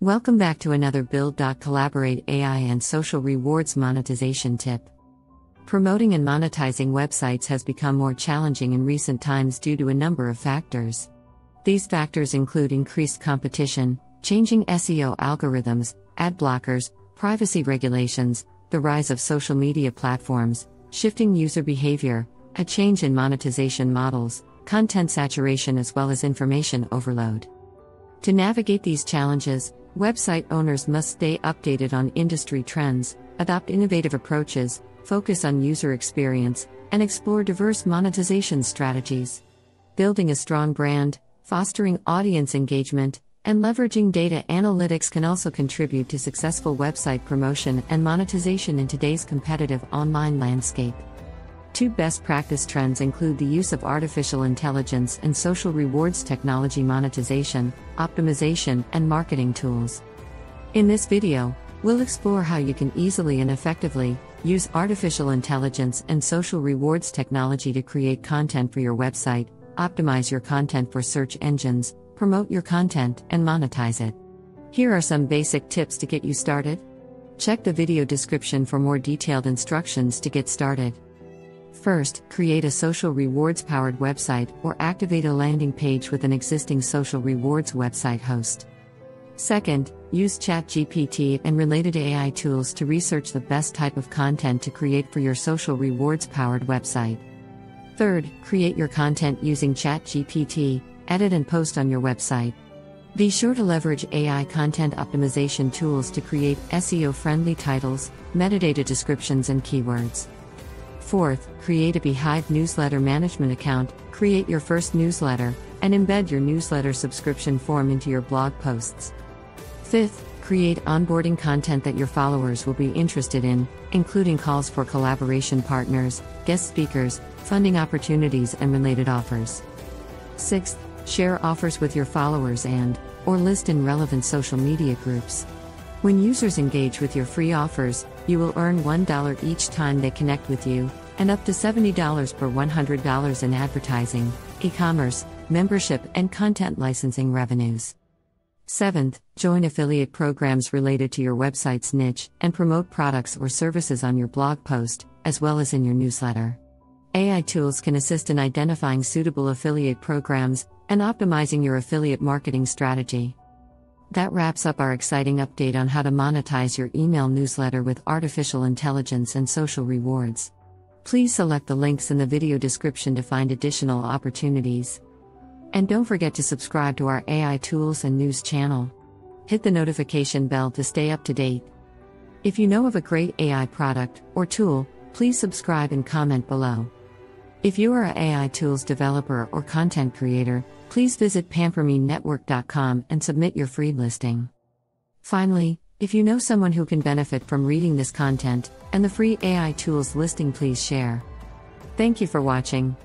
Welcome back to another Build.Collaborate AI and social rewards monetization tip. Promoting and monetizing websites has become more challenging in recent times due to a number of factors. These factors include increased competition, changing SEO algorithms, ad blockers, privacy regulations, the rise of social media platforms, shifting user behavior, a change in monetization models, content saturation, as well as information overload. To navigate these challenges, website owners must stay updated on industry trends, adopt innovative approaches, focus on user experience, and explore diverse monetization strategies. Building a strong brand, fostering audience engagement, and leveraging data analytics can also contribute to successful website promotion and monetization in today's competitive online landscape. Two best practice trends include the use of artificial intelligence and social rewards technology monetization, optimization, and marketing tools. In this video, we'll explore how you can easily and effectively use artificial intelligence and social rewards technology to create content for your website, optimize your content for search engines, promote your content, and monetize it. Here are some basic tips to get you started. Check the video description for more detailed instructions to get started. First, create a social rewards-powered website or activate a landing page with an existing social rewards website host. Second, use ChatGPT and related AI tools to research the best type of content to create for your social rewards-powered website. Third, create your content using ChatGPT, edit and post on your website. Be sure to leverage AI content optimization tools to create SEO-friendly titles, metadata descriptions, and keywords. Fourth, create a Beehive newsletter management account, create your first newsletter, and embed your newsletter subscription form into your blog posts. Fifth, create onboarding content that your followers will be interested in, including calls for collaboration partners, guest speakers, funding opportunities, and related offers. Sixth, share offers with your followers or list in relevant social media groups. When users engage with your free offers, you will earn $1 each time they connect with you, and up to $70 per $100 in advertising, e-commerce, membership, and content licensing revenues. Seventh, join affiliate programs related to your website's niche and promote products or services on your blog post, as well as in your newsletter. AI tools can assist in identifying suitable affiliate programs and optimizing your affiliate marketing strategy. That wraps up our exciting update on how to monetize your email newsletter with artificial intelligence and social rewards. Please select the links in the video description to find additional opportunities. And don't forget to subscribe to our AI Tools and News channel. Hit the notification bell to stay up to date. If you know of a great AI product or tool, please subscribe and comment below. If you are an AI tools developer or content creator, please visit pampermenetwork.com and submit your free listing. Finally, if you know someone who can benefit from reading this content and the free AI tools listing, please share. Thank you for watching.